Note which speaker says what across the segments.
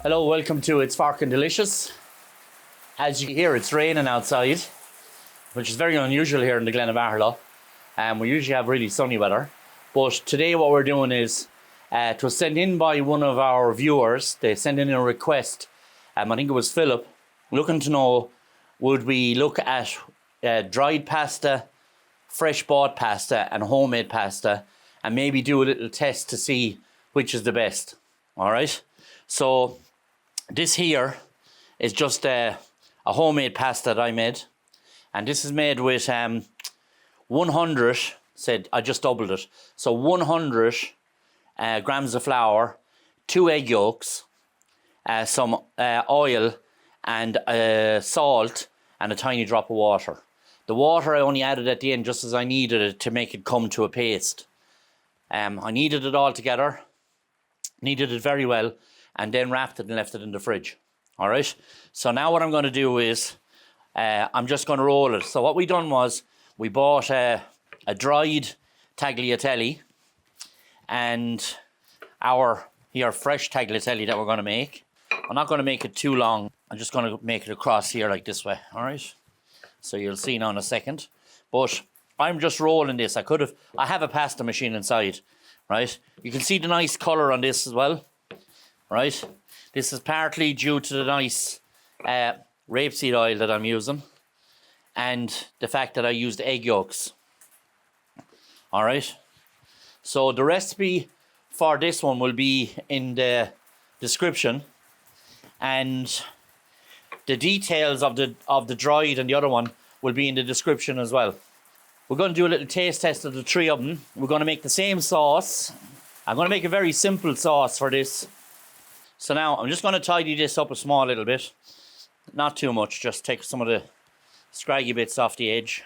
Speaker 1: Hello, welcome to It's Forkin Delicious. As you hear, it's raining outside, which is very unusual here in the Glen of Aherlow. We usually have really sunny weather. But today what we're doing is, it was sent in by one of our viewers. They sent in a request, I think it was Philip, looking to know, would we look at dried pasta, fresh bought pasta and homemade pasta, and maybe do a little test to see which is the best. All right? So this here is just a homemade pasta that I made. And this is made with 100, I just doubled it. So 100 grams of flour, 2 egg yolks, some oil and salt and a tiny drop of water. The water I only added at the end just as I needed it to make it come to a paste. I kneaded it all together, kneaded it very well, and then wrapped it and left it in the fridge. All right. So now what I'm going to do is I'm just going to roll it. So what we done was we bought a dried tagliatelle and our fresh tagliatelle that we're going to make. I'm not going to make it too long. I'm just going to make it across here like this way. All right. So you'll see now in a second. But I'm just rolling this. I have a pasta machine inside. Right. You can see the nice colour on this as well. Right. This is partly due to the nice rapeseed oil that I'm using and the fact that I used egg yolks. All right. So the recipe for this one will be in the description, and the details of the dried and the other one will be in the description as well. We're going to do a little taste test of the three of them. We're going to make the same sauce. I'm going to make a very simple sauce for this. So now I'm just going to tidy this up a small little bit. Not too much, just take some of the scraggy bits off the edge.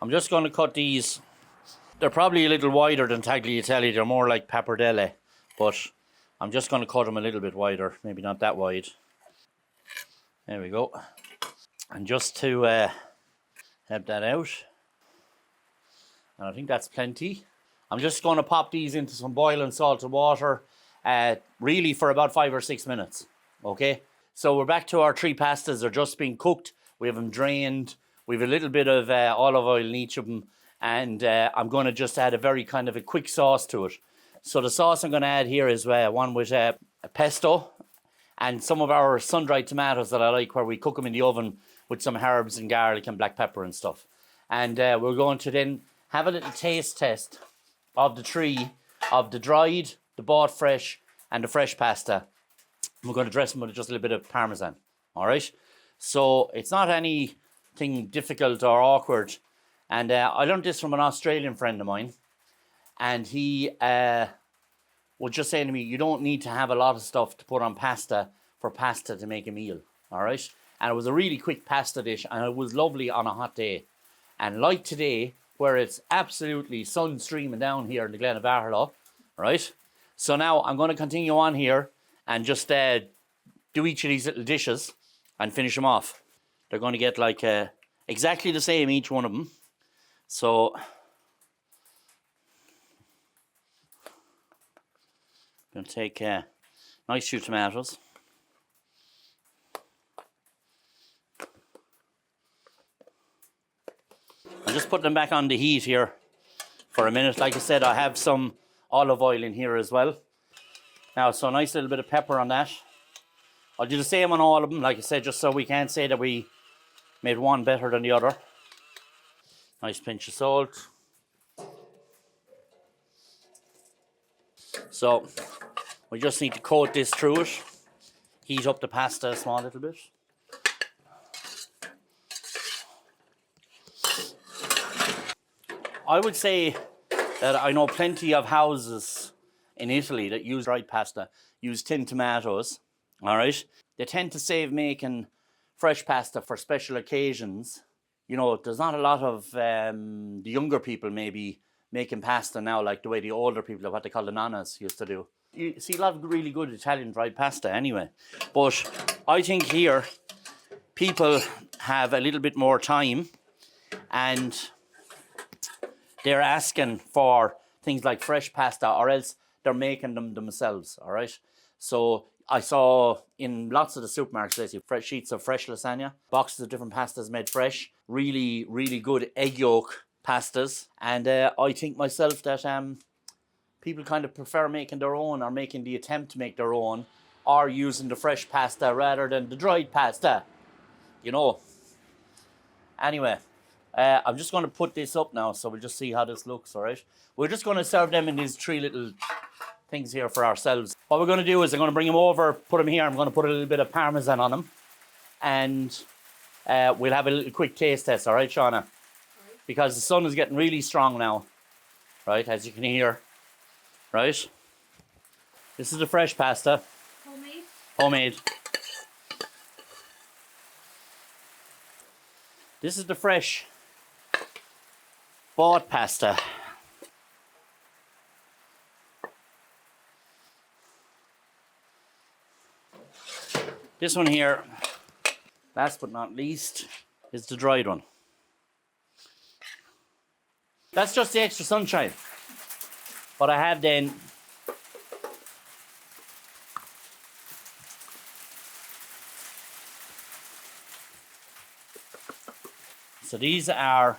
Speaker 1: I'm just going to cut these. They're probably a little wider than tagliatelle. They're more like pappardelle. But I'm just going to cut them a little bit wider. Maybe not that wide. There we go. And just to help that out. And I think that's plenty. I'm just going to pop these into some boiling salted water. Really for about 5 or 6 minutes. Okay. So we're back to our three pastas. They're just being cooked. We have them drained. We have a little bit of olive oil in each of them. And I'm going to just add a very kind of a quick sauce to it. So the sauce I'm going to add here is one with a pesto and some of our sun-dried tomatoes that I like, where we cook them in the oven with some herbs and garlic and black pepper and stuff. And we're going to then have a little taste test of the three, of the dried, the bought fresh and the fresh pasta. We're going to dress them with just a little bit of parmesan. All right. So it's not anything difficult or awkward. And I learned this from an Australian friend of mine. And he was just saying to me, you don't need to have a lot of stuff to put on pasta for pasta to make a meal. All right. And it was a really quick pasta dish. And it was lovely on a hot day. And like today, where it's absolutely sun streaming down here in the Glen of Aherlow. Right. So now I'm going to continue on here and just do each of these little dishes and finish them off. They're going to get like exactly the same, each one of them. So I'm going to take nice 2 tomatoes. I'll just put them back on the heat here for a minute. Like I said, I have some olive oil in here as well. Now, so a nice little bit of pepper on that. I'll do the same on all of them, like I said, just so we can't say that we made one better than the other. Nice pinch of salt. So we just need to coat this through it. Heat up the pasta a small little bit. I would say that I know plenty of houses in Italy that use dried pasta, use tinned tomatoes, all right? They tend to save making fresh pasta for special occasions. You know, there's not a lot of the younger people maybe making pasta now like the way the older people, what they call the nonnas, used to do. You see a lot of really good Italian dried pasta anyway. But I think here people have a little bit more time and they're asking for things like fresh pasta, or else they're making them themselves, all right? So I saw in lots of the supermarkets, they see fresh sheets of fresh lasagna, boxes of different pastas made fresh, really, really good egg yolk pastas. And I think myself that people kind of prefer making their own, or making the attempt to make their own, or using the fresh pasta rather than the dried pasta. You know. Anyway, I'm just going to put this up now, so we'll just see how this looks, all right? We're just going to serve them in these 3 little things here for ourselves. What we're going to do is I'm going to bring them over, put them here. I'm going to put a little bit of Parmesan on them. And we'll have a little quick taste test, all right, Shauna? Right. Because the sun is getting really strong now, right, as you can hear, right? This is the fresh pasta.
Speaker 2: Homemade?
Speaker 1: Homemade. This is the fresh bought pasta. This one here, last but not least, is the dried one. That's just the extra sunshine. What I have then so these are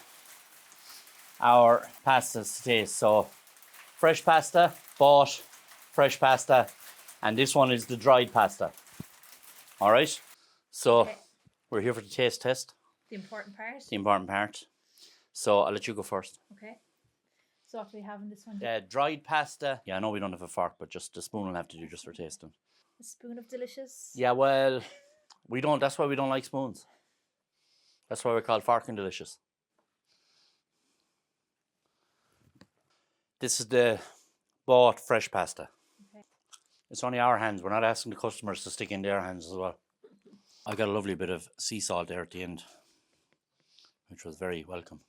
Speaker 1: our pastas to taste. So fresh pasta, bought, fresh pasta, and this one is the dried pasta. All right, so
Speaker 2: Okay.
Speaker 1: We're here for the taste test.
Speaker 2: The important part.
Speaker 1: The important part. So I'll let you go first.
Speaker 2: Okay. So what do we have in this one?
Speaker 1: Dried pasta. Yeah, I know we don't have a fork, but just the spoon will have to do just for tasting.
Speaker 2: A spoon of delicious.
Speaker 1: Yeah, well, we don't. That's why we don't like spoons. That's why we're called Forkin Delicious. This is the bought fresh pasta.
Speaker 2: Okay.
Speaker 1: It's only our hands. We're not asking the customers to stick in their hands as well. I got a lovely bit of sea salt there at the end, which was very welcome.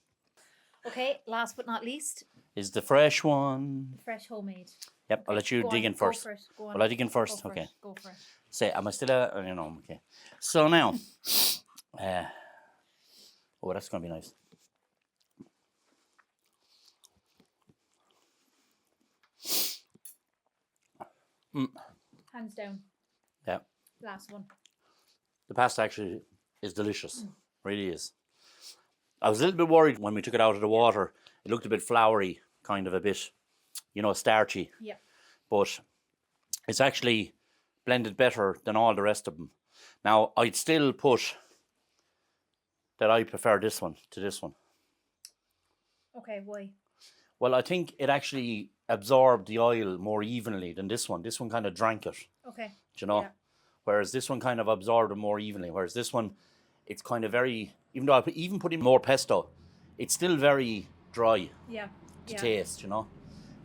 Speaker 2: Okay, last but not least,
Speaker 1: Is the fresh one.
Speaker 2: fresh homemade.
Speaker 1: Yep, I'll let you dig in first.
Speaker 2: Go for it. Go on.
Speaker 1: Will I dig in first?
Speaker 2: Go for
Speaker 1: Okay.
Speaker 2: it. Go for it.
Speaker 1: Say, am I still okay. So now, oh, that's going to be nice.
Speaker 2: Hands down.
Speaker 1: Yeah.
Speaker 2: Last one.
Speaker 1: The pasta actually is delicious. Really is. I was a little bit worried when we took it out of the water. It looked a bit floury, kind of a bit, starchy.
Speaker 2: Yeah.
Speaker 1: But it's actually blended better than all the rest of them. Now, I'd still put that I prefer this one to this one.
Speaker 2: Okay, why?
Speaker 1: Well, I think it actually absorbed the oil more evenly than this one. This one kind of drank it.
Speaker 2: Okay.
Speaker 1: Do you know?
Speaker 2: Yeah.
Speaker 1: Whereas this one kind of absorbed it more evenly. Whereas this one, it's kind of very, even though I even put in more pesto, it's still very dry
Speaker 2: Yeah.
Speaker 1: to taste,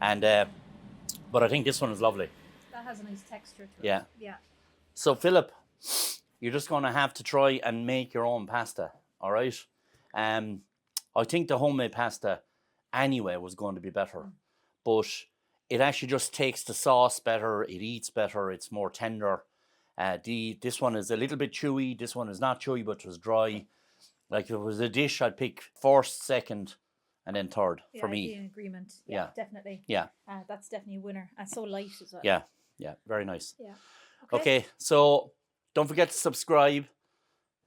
Speaker 1: And, but I think this one is lovely.
Speaker 2: That has a nice texture to it.
Speaker 1: Yeah.
Speaker 2: Yeah.
Speaker 1: So, Philip, you're just going to have to try and make your own pasta, all right? I think the homemade pasta anyway was going to be better, but it actually just takes the sauce better, it eats better, it's more tender. This one is a little bit chewy, this one is not chewy, but it was dry. Like, if it was a dish, I'd pick first, second, and then third for
Speaker 2: I'd
Speaker 1: me.
Speaker 2: be in agreement.
Speaker 1: Yeah.
Speaker 2: Definitely.
Speaker 1: Yeah.
Speaker 2: That's definitely a winner. And so light as well.
Speaker 1: Yeah, very nice.
Speaker 2: Yeah.
Speaker 1: Okay, so don't forget to subscribe.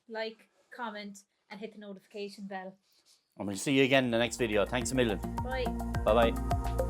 Speaker 2: Like, comment, and hit the notification bell.
Speaker 1: And we'll see you again in the next video. Thanks a million.
Speaker 2: Bye.
Speaker 1: Bye-bye.